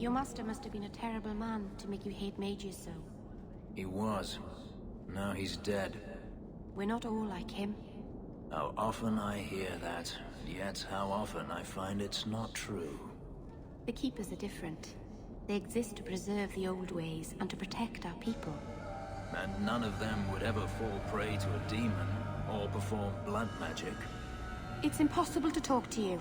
Your master must have been a terrible man to make you hate mages so. He was. Now he's dead. We're not all like him. How often I hear that, yet how often I find it's not true. The Keepers are different. They exist to preserve the old ways and to protect our people. And none of them would ever fall prey to a demon or perform blood magic. It's impossible to talk to you.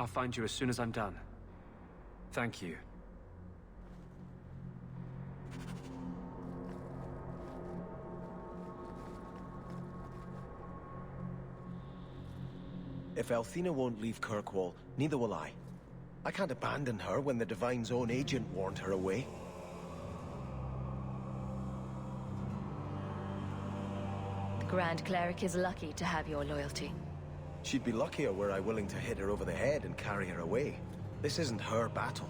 I'll find you as soon as I'm done. Thank you. If Althena won't leave Kirkwall, neither will I. I can't abandon her when the Divine's own agent warned her away. The Grand Cleric is lucky to have your loyalty. She'd be luckier were I willing to hit her over the head and carry her away. This isn't her battle.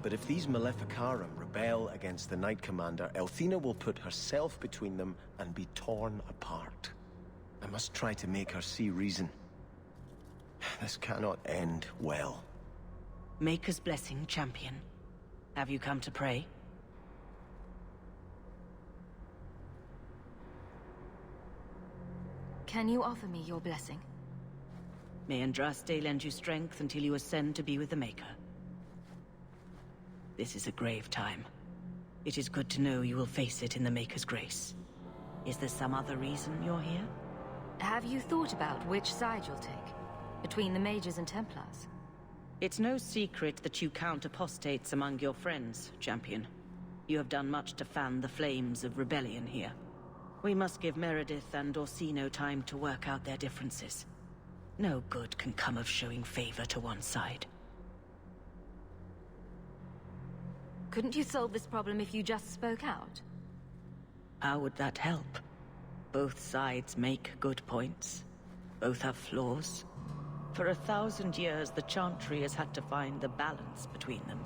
But if these Maleficarum rebel against the Knight Commander, Althena will put herself between them and be torn apart. I must try to make her see reason. This cannot end well. Maker's blessing, champion. Have you come to pray? Can you offer me your blessing? May Andraste lend you strength until you ascend to be with the Maker. This is a grave time. It is good to know you will face it in the Maker's grace. Is there some other reason you're here? Have you thought about which side you'll take? Between the mages and Templars? It's no secret that you count apostates among your friends, champion. You have done much to fan the flames of rebellion here. We must give Meredith and Orsino time to work out their differences. No good can come of showing favor to one side. Couldn't you solve this problem if you just spoke out? How would that help? Both sides make good points. Both have flaws. For 1,000 years, the Chantry has had to find the balance between them.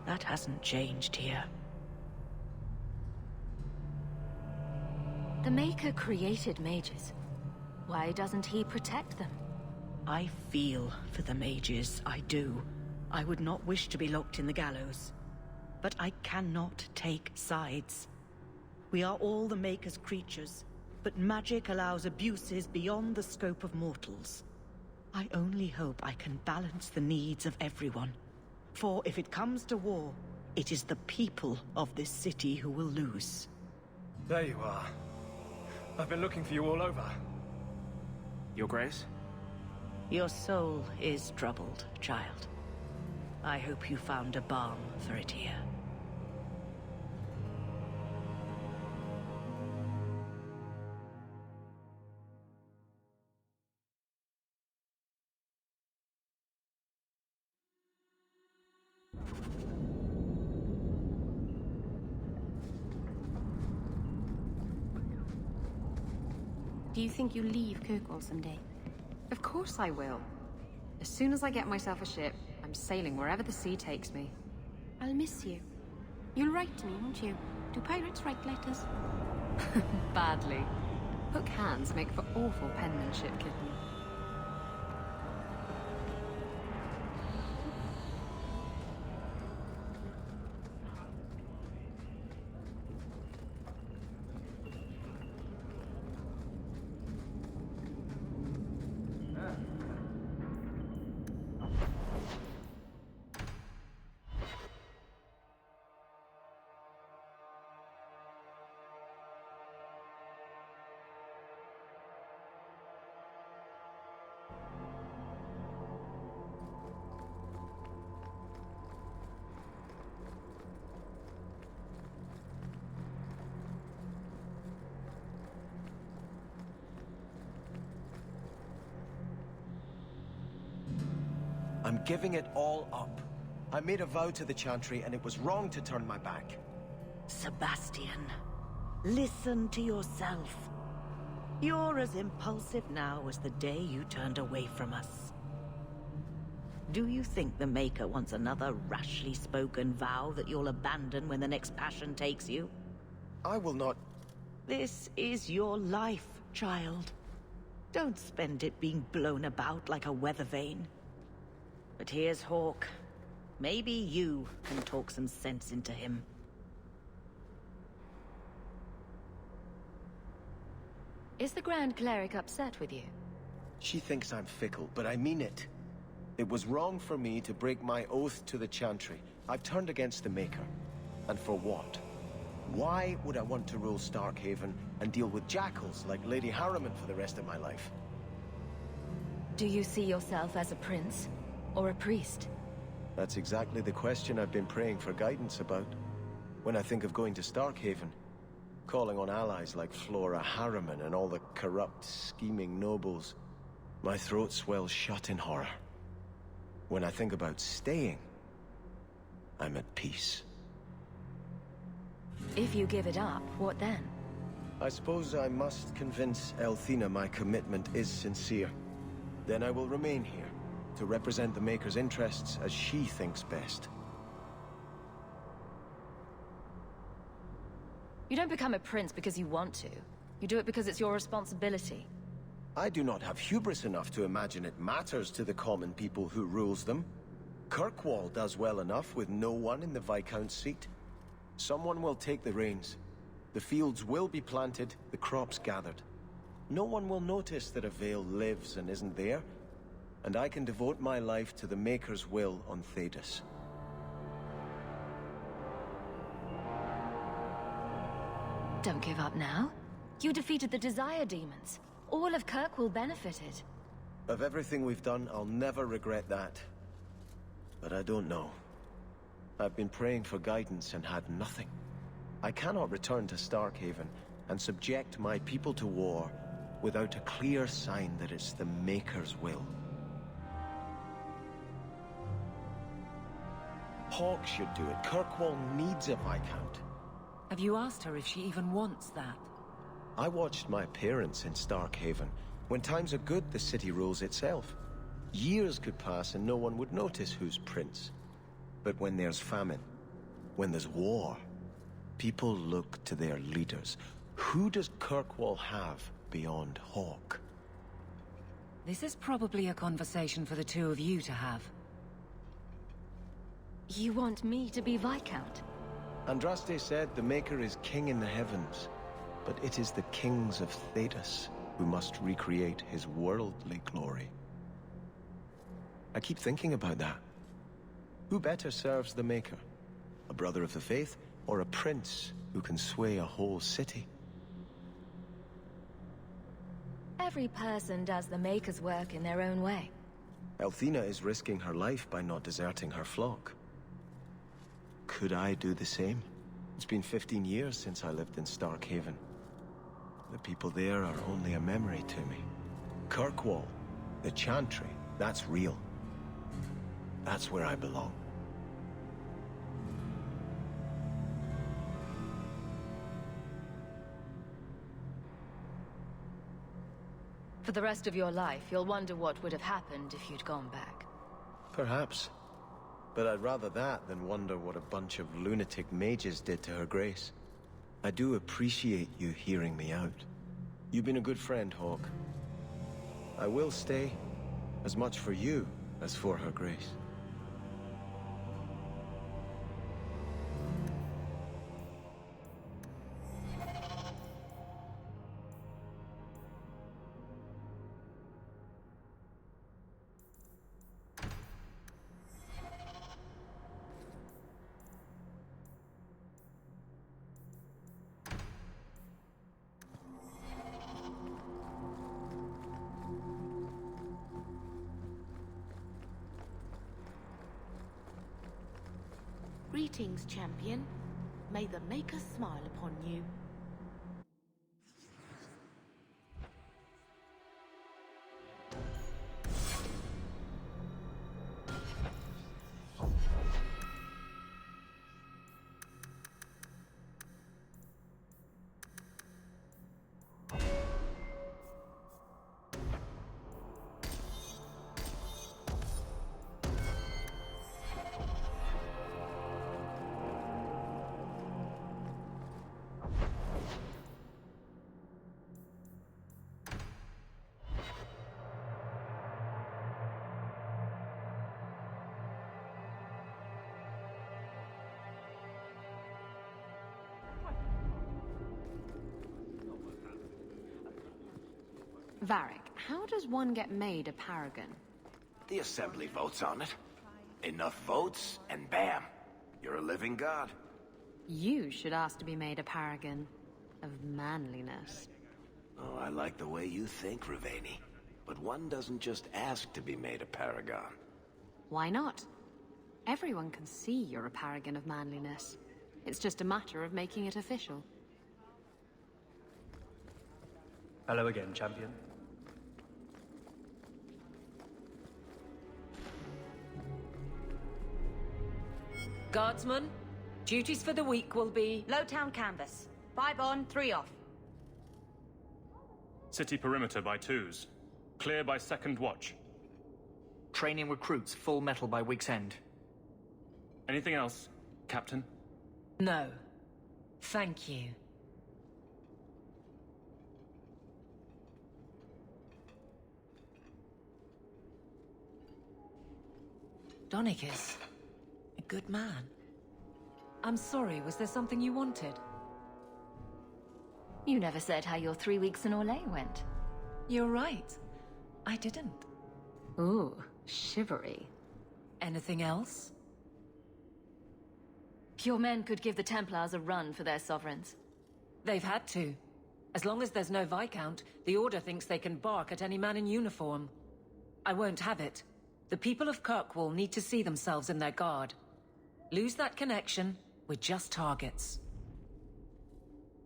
That hasn't changed here. The Maker created mages. Why doesn't he protect them? I feel for the mages, I do. I would not wish to be locked in the gallows. But I cannot take sides. We are all the Maker's creatures, but magic allows abuses beyond the scope of mortals. I only hope I can balance the needs of everyone. For if it comes to war, it is the people of this city who will lose. There you are. I've been looking for you all over. Your Grace? Your soul is troubled, child. I hope you found a balm for it here. Do you think you'll leave Kirkwall someday? Of course I will. As soon as I get myself a ship, I'm sailing wherever the sea takes me. I'll miss you. You'll write to me, won't you? Do pirates write letters? Badly. Hook hands make for awful penmanship, kitten. I'm giving it all up. I made a vow to the Chantry, and it was wrong to turn my back. Sebastian, listen to yourself. You're as impulsive now as the day you turned away from us. Do you think the Maker wants another rashly spoken vow that you'll abandon when the next passion takes you? I will not... This is your life, child. Don't spend it being blown about like a weather vane. But here's Hawke. Maybe you can talk some sense into him. Is the Grand Cleric upset with you? She thinks I'm fickle, but I mean it. It was wrong for me to break my oath to the Chantry. I've turned against the Maker. And for what? Why would I want to rule Starkhaven and deal with jackals like Lady Harriman for the rest of my life? Do you see yourself as a prince? Or a priest? That's exactly the question I've been praying for guidance about. When I think of going to Starkhaven, calling on allies like Flora Harriman and all the corrupt, scheming nobles, my throat swells shut in horror. When I think about staying, I'm at peace. If you give it up, what then? I suppose I must convince Elthina my commitment is sincere. Then I will remain here, to represent the Maker's interests as she thinks best. You don't become a prince because you want to. You do it because it's your responsibility. I do not have hubris enough to imagine it matters to the common people who rules them. Kirkwall does well enough with no one in the Viscount's seat. Someone will take the reins. The fields will be planted, the crops gathered. No one will notice that a Vale lives and isn't there, and I can devote my life to the Maker's will on Thedas. Don't give up now. You defeated the Desire Demons. All of Kirkwall benefited. Of everything we've done, I'll never regret that. But I don't know. I've been praying for guidance and had nothing. I cannot return to Starkhaven and subject my people to war without a clear sign that it's the Maker's will. Hawke should do it. Kirkwall needs a Viscount. Have you asked her if she even wants that? I watched my parents in Starkhaven. When times are good, the city rules itself. Years could pass and no one would notice who's prince. But when there's famine, when there's war, people look to their leaders. Who does Kirkwall have beyond Hawke? This is probably a conversation for the two of you to have. You want me to be Viscount? Andraste said the Maker is king in the heavens, but it is the kings of Thedas who must recreate his worldly glory. I keep thinking about that. Who better serves the Maker? A brother of the faith, or a prince who can sway a whole city? Every person does the Maker's work in their own way. Elthina is risking her life by not deserting her flock. Could I do the same? It's been 15 years since I lived in Starkhaven. The people there are only a memory to me. Kirkwall, the Chantry, that's real. That's where I belong. For the rest of your life, you'll wonder what would have happened if you'd gone back. Perhaps. But I'd rather that than wonder what a bunch of lunatic mages did to her grace. I do appreciate you hearing me out. You've been a good friend, Hawke. I will stay, as much for you as for her grace. Greetings, champion. May the Maker smile upon you. Varric, how does one get made a paragon? The Assembly votes on it. Enough votes, and bam! You're a living god. You should ask to be made a paragon of manliness. Oh, I like the way you think, Raveni. But one doesn't just ask to be made a paragon. Why not? Everyone can see you're a paragon of manliness. It's just a matter of making it official. Hello again, champion. Guardsmen, duties for the week will be... Lowtown canvas. 5 on, 3 off. City perimeter by 2s. Clear by 2nd watch. Training recruits full metal by week's end. Anything else, Captain? No. Thank you. Donicus. A good man. I'm sorry, was there something you wanted? You never said how your 3 weeks in Orlais went. You're right. I didn't. Ooh, shivery. Anything else? Your men could give the Templars a run for their sovereigns. They've had to. As long as there's no Viscount, the Order thinks they can bark at any man in uniform. I won't have it. The people of Kirkwall need to see themselves in their guard. Lose that connection, we're just targets.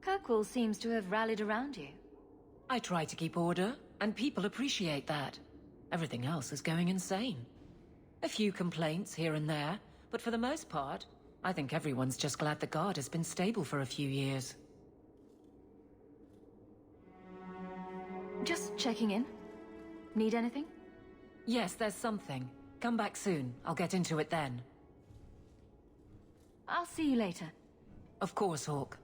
Kirkwall seems to have rallied around you. I try to keep order, and people appreciate that. Everything else is going insane. A few complaints here and there, but for the most part, I think everyone's just glad the guard has been stable for a few years. Just checking in. Need anything? Yes, there's something. Come back soon. I'll get into it then. I'll see you later. Of course, Hawk.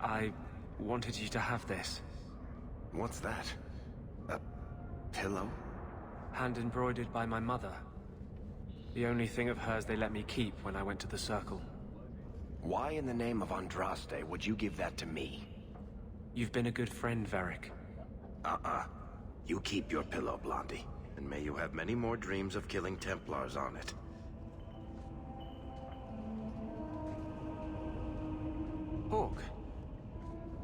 I wanted you to have this. What's that? A pillow? Hand embroidered by my mother. The only thing of hers they let me keep when I went to the Circle. Why in the name of Andraste would you give that to me? You've been a good friend, Varric. You keep your pillow, Blondie. And may you have many more dreams of killing Templars on it. Hawk.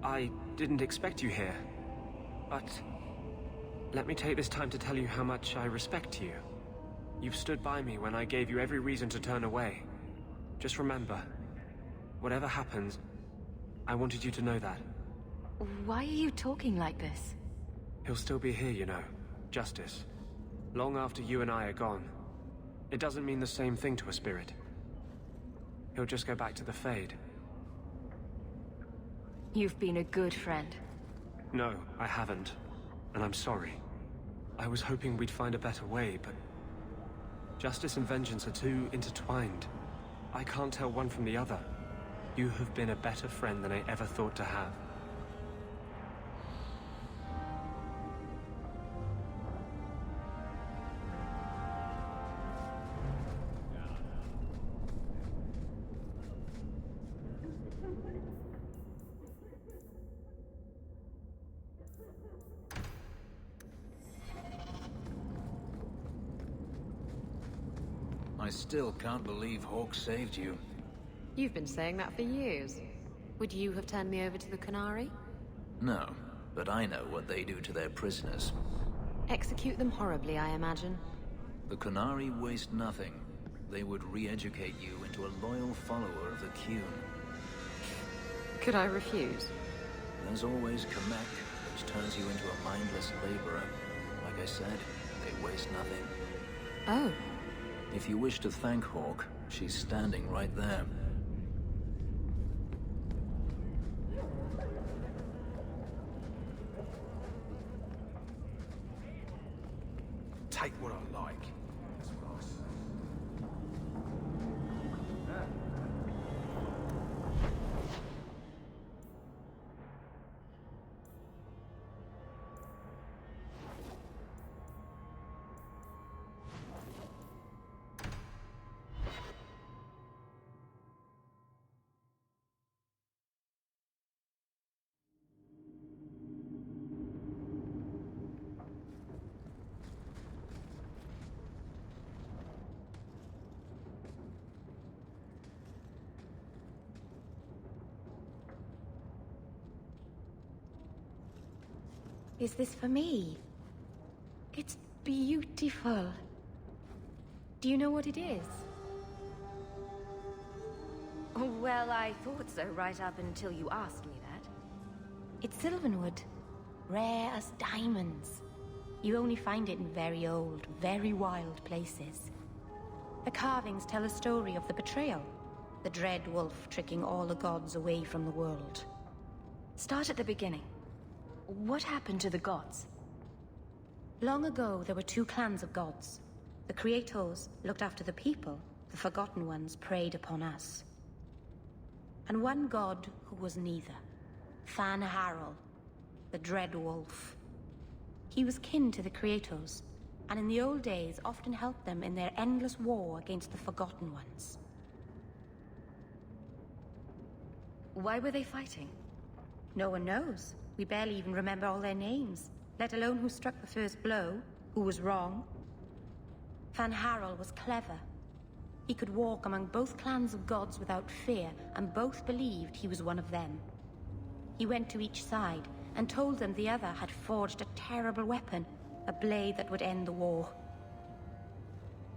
I didn't expect you here. But let me take this time to tell you how much I respect you. You've stood by me when I gave you every reason to turn away. Just remember, whatever happens, I wanted you to know that. Why are you talking like this? He'll still be here, you know. Justice. Long after you and I are gone. It doesn't mean the same thing to a spirit. He'll just go back to the Fade. You've been a good friend. No, I haven't. And I'm sorry. I was hoping we'd find a better way, but... Justice and vengeance are too intertwined. I can't tell one from the other. You have been a better friend than I ever thought to have. I still can't believe Hawk saved you. You've been saying that for years. Would you have turned me over to the Qunari? No, but I know what they do to their prisoners. Execute them horribly, I imagine. The Qunari waste nothing. They would re-educate you into a loyal follower of the Qun. Could I refuse? There's always Kamek, which turns you into a mindless laborer. Like I said, they waste nothing. Oh. If you wish to thank Hawk, she's standing right there. Take what I like. That's what I say. Is this for me? It's beautiful. Do you know what it is? Well, I thought so right up until you asked me that. It's sylvanwood. Rare as diamonds. You only find it in very old, very wild places. The carvings tell a story of the betrayal. The dread wolf tricking all the gods away from the world. Start at the beginning. What happened to the gods? Long ago, there were two clans of gods. The Creators looked after the people. The Forgotten Ones preyed upon us. And one god who was neither. Fan Harel, the Dread Wolf. He was kin to the Creators, and in the old days often helped them in their endless war against the Forgotten Ones. Why were they fighting? No one knows. We barely even remember all their names, let alone who struck the first blow, who was wrong. Fan Harel was clever. He could walk among both clans of gods without fear, and both believed he was one of them. He went to each side and told them the other had forged a terrible weapon, a blade that would end the war.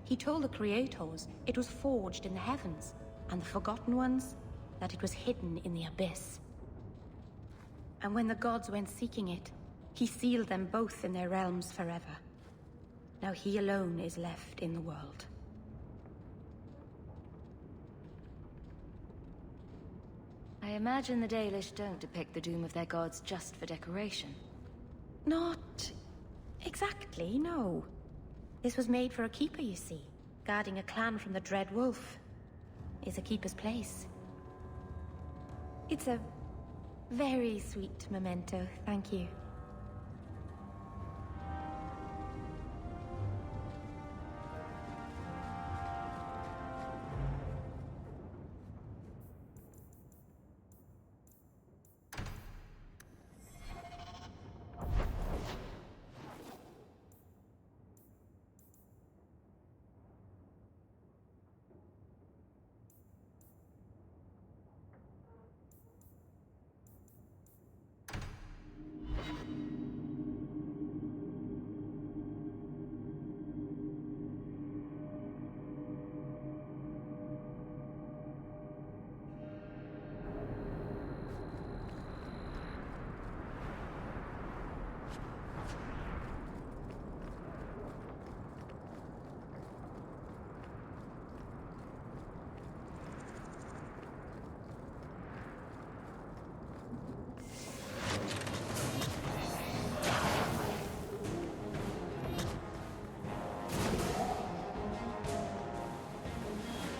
He told the Creators it was forged in the heavens, and the Forgotten Ones that it was hidden in the abyss. And when the gods went seeking it, he sealed them both in their realms forever. Now he alone is left in the world. I imagine the Dalish don't depict the doom of their gods just for decoration. Not exactly, no. This was made for a keeper, you see. Guarding a clan from the Dread Wolf is a keeper's place. It's a very sweet memento, thank you.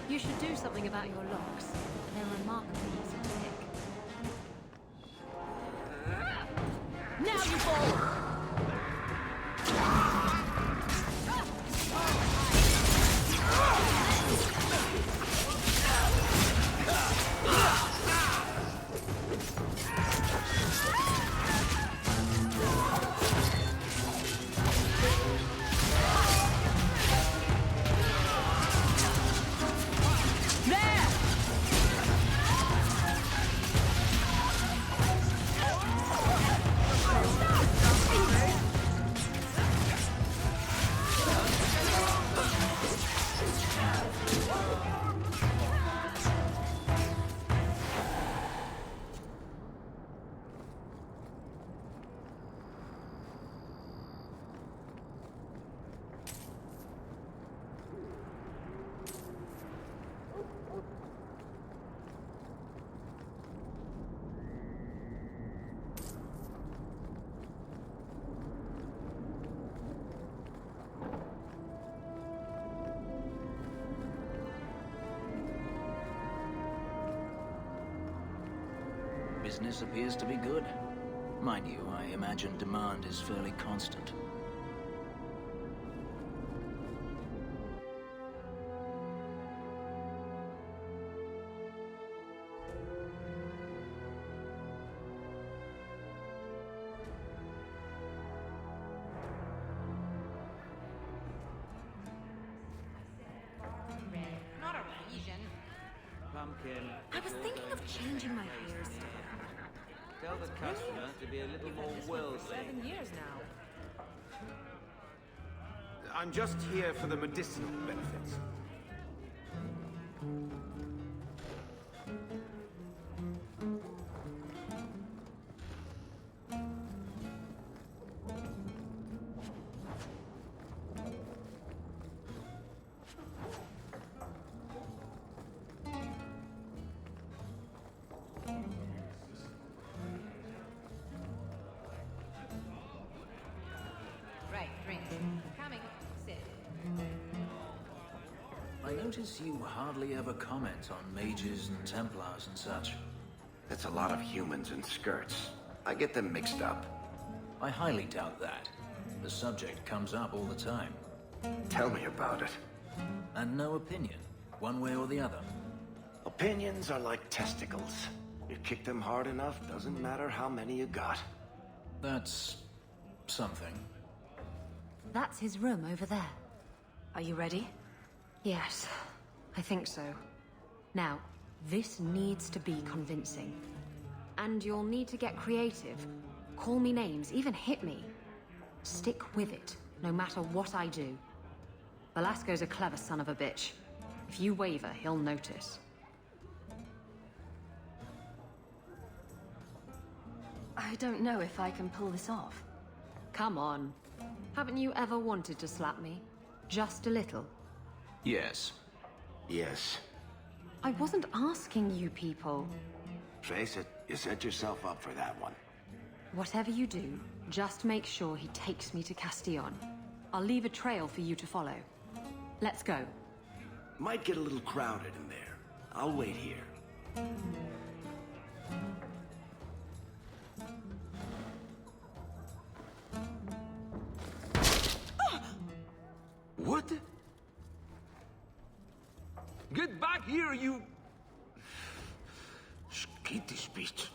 You should do something about your locks. They're remarkably easy to pick. Now you fall! business appears to be good. Mind you, I imagine demand is fairly constant. Not a Asian. Pumpkin. I was thinking of changing my hairstyle. Tell the customer to be a little more worldly. 7 years now. I'm just here for the medicinal benefits. Right, drinks. Coming. Sit. I notice you hardly ever comment on mages and Templars and such. It's a lot of humans in skirts. I get them mixed up. I highly doubt that. The subject comes up all the time. Tell me about it. And no opinion, one way or the other. Opinions are like testicles. You kick them hard enough, doesn't matter how many you got. That's something. That's his room over there. Are you ready? Yes, I think so. Now, this needs to be convincing. And you'll need to get creative. Call me names, even hit me. Stick with it, no matter what I do. Velasco's a clever son of a bitch. If you waver, he'll notice. I don't know if I can pull this off. Come on. Haven't you ever wanted to slap me? Just a little? Yes. Yes. I wasn't asking you people. Face it, you set yourself up for that one. Whatever you do, just make sure he takes me to Castillon. I'll leave a trail for you to follow. Let's go. Might get a little crowded in there. I'll wait here. What? Get back here, you... skittish bitch.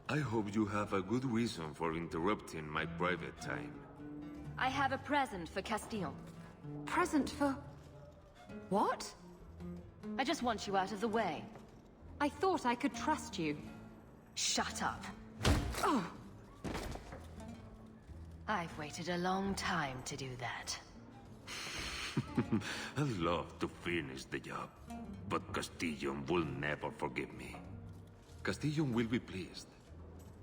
I hope you have a good reason for interrupting my private time. I have a present for Castillon. Present for... what? I just want you out of the way. I thought I could trust you. Shut up. Oh! I've waited a long time to do that. I'd love to finish the job, but Castillon will never forgive me. Castillon will be pleased.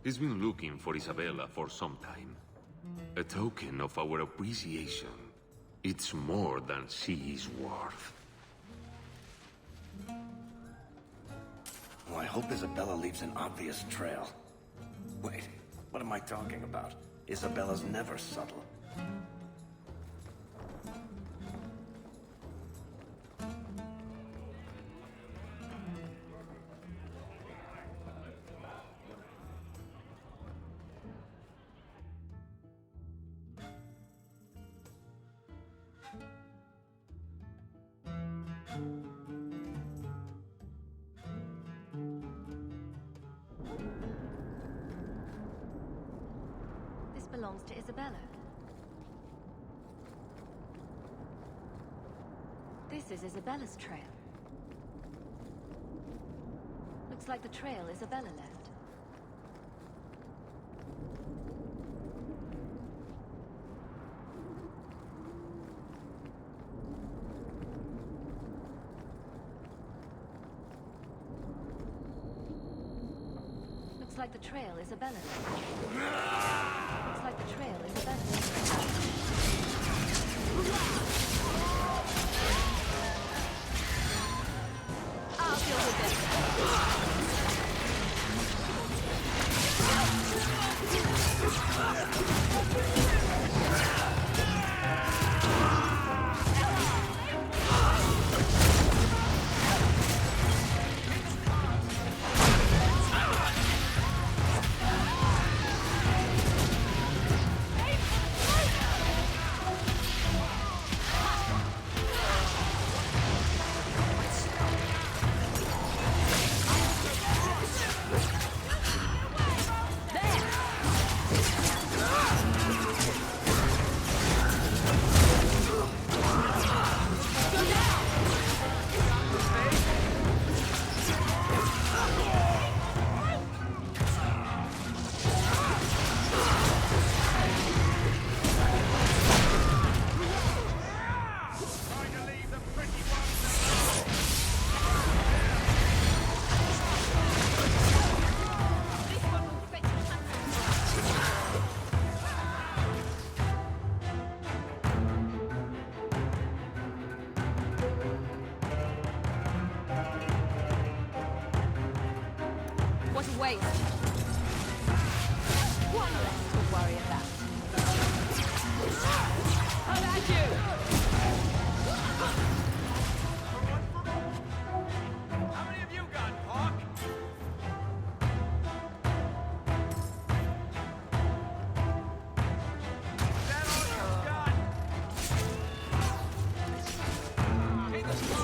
He's been looking for Isabella for some time. A token of our appreciation. It's more than she is worth. Well, I hope Isabella leaves an obvious trail. Wait, what am I talking about? Isabella's never subtle. This belongs to Isabella. This is Isabella's trail. Looks like the trail Isabella left. Looks like the trail Isabella left. Looks like the trail Isabella left. I'll deal with What a waste. One less to worry about. How about you? How many of you got, Hawk? Is that all you've got? Hey, let's go!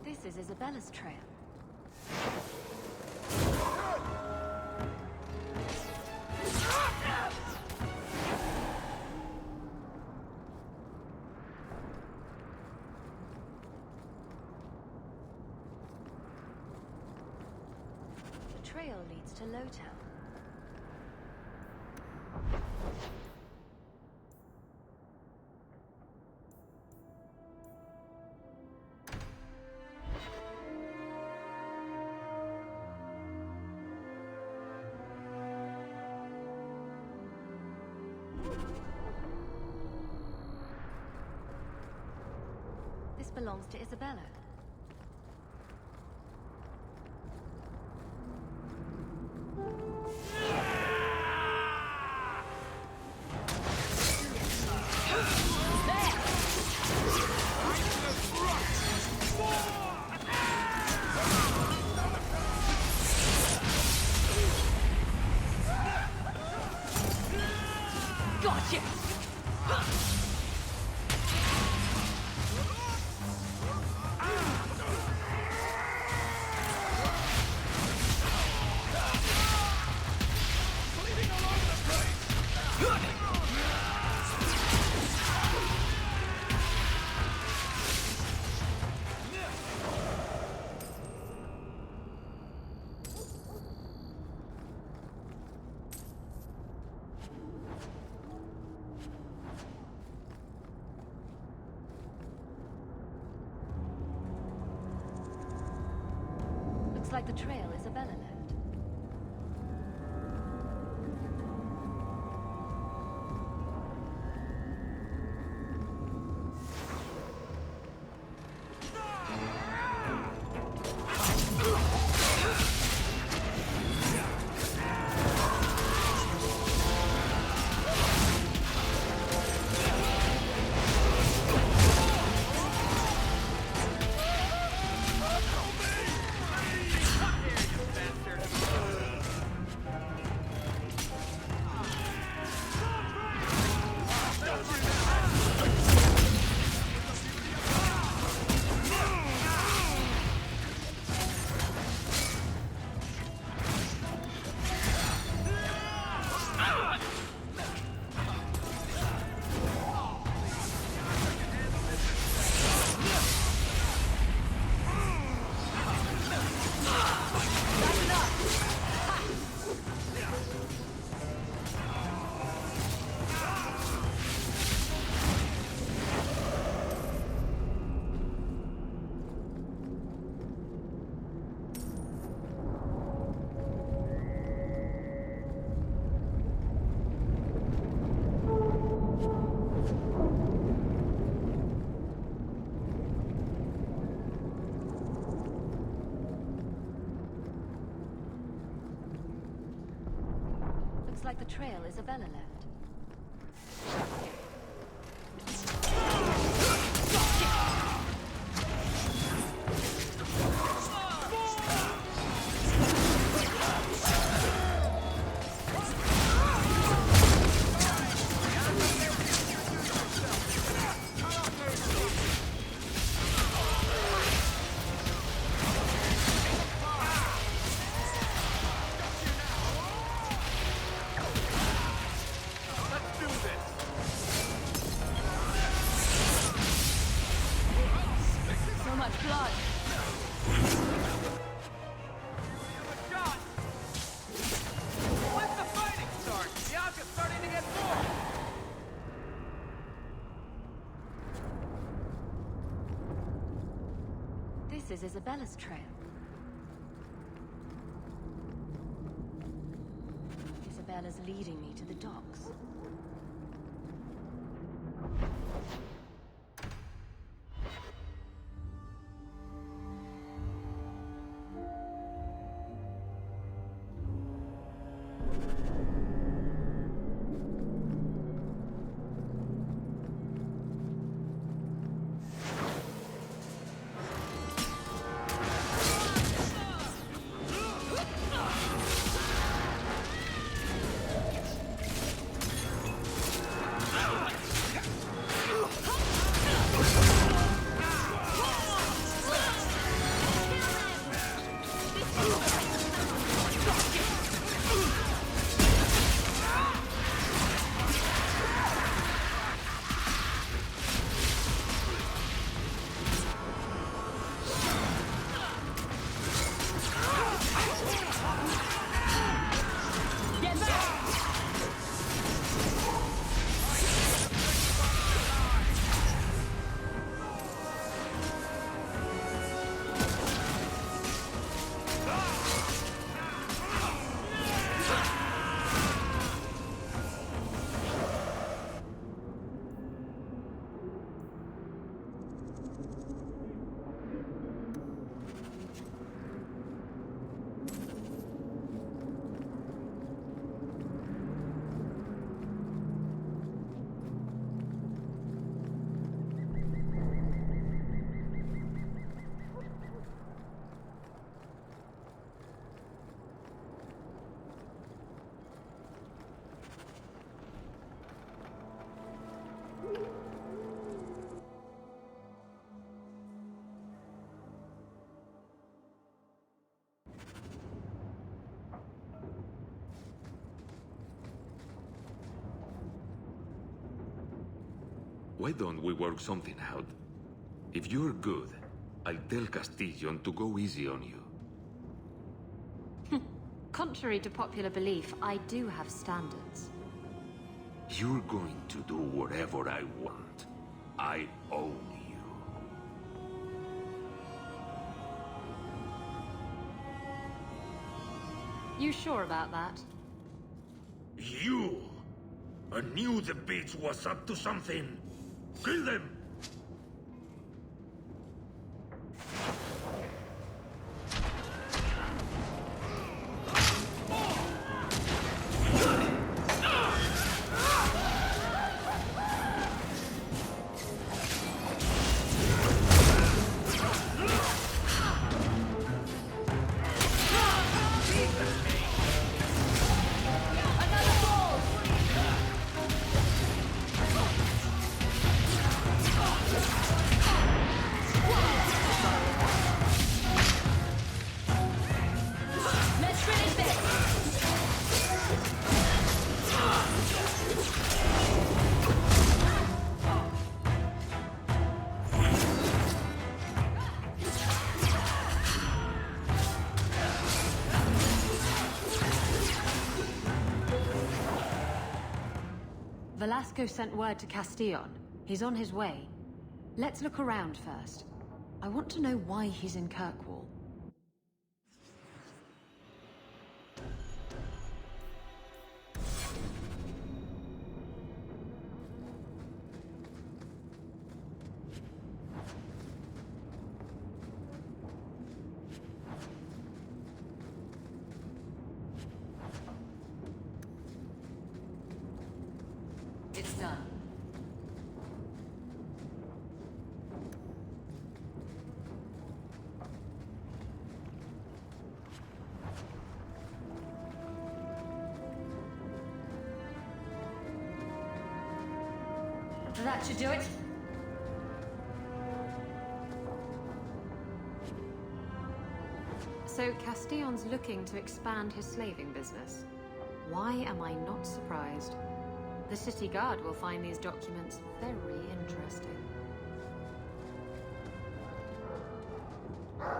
This is Isabella's trail. The trail leads to Lowtown. This belongs to Isabella. Gotcha! Looks like the trail Isabella left. Looks like the trail Isabella left. This is Isabella's trail. Isabella's leading me to the docks. Why don't we work something out? If you're good, I'll tell Castillon to go easy on you. Contrary to popular belief, I do have standards. You're going to do whatever I want. I own you. You sure about that? You! I knew the bitch was up to something! Kill them! Velasco sent word to Castillon. He's on his way. Let's look around first. I want to know why he's in Kirkwall. It's done. That should do it. So Castillon's looking to expand his slaving business. Why am I not surprised? The city guard will find these documents very interesting.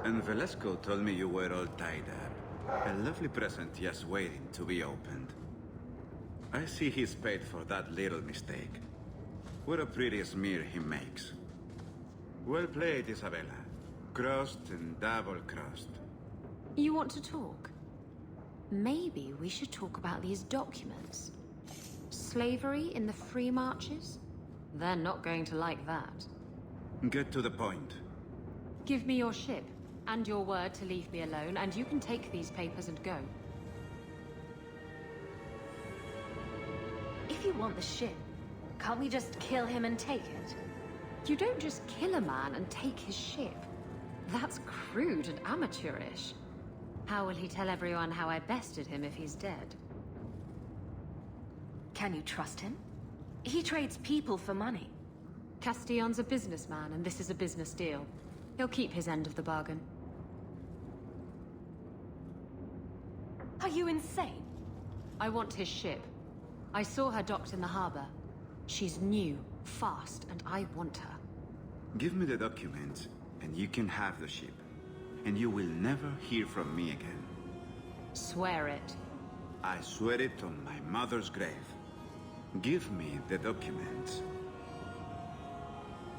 And Velasco told me you were all tied up. A lovely present just waiting to be opened. I see he's paid for that little mistake. What a pretty smear he makes. Well played, Isabella. Crossed and double-crossed. You want to talk? Maybe we should talk about these documents. Slavery in the Free Marches? They're not going to like that. Get to the point. Give me your ship, and your word to leave me alone, and you can take these papers and go. If you want the ship, can't we just kill him and take it? You don't just kill a man and take his ship. That's crude and amateurish. How will he tell everyone how I bested him if he's dead? Can you trust him? He trades people for money. Castillon's a businessman, and this is a business deal. He'll keep his end of the bargain. Are you insane? I want his ship. I saw her docked in the harbor. She's new, fast, and I want her. Give me the documents, and you can have the ship. And you will never hear from me again. Swear it. I swear it on my mother's grave. Give me the documents.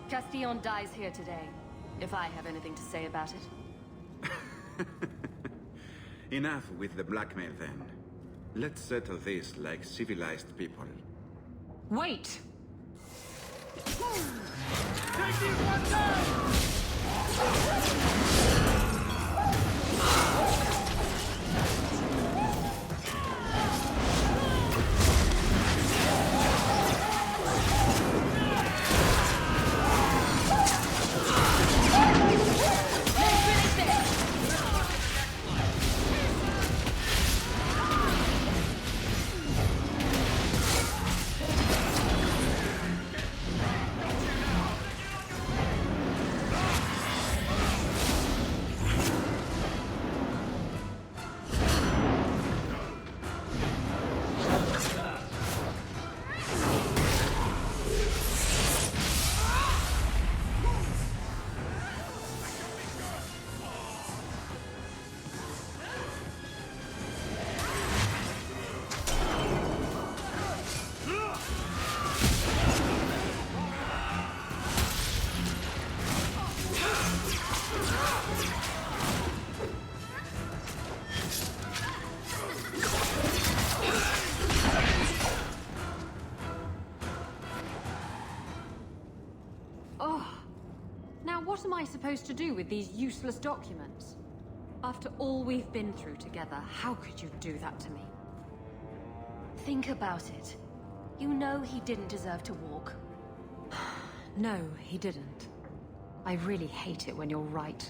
Castillon dies here today, if I have anything to say about it. Enough with the blackmail then. Let's settle this like civilized people. Wait! Take these ones down! What am I supposed to do with these useless documents? After all we've been through together, how could you do that to me? Think about it. You know he didn't deserve to walk. No, he didn't. I really hate it when you're right.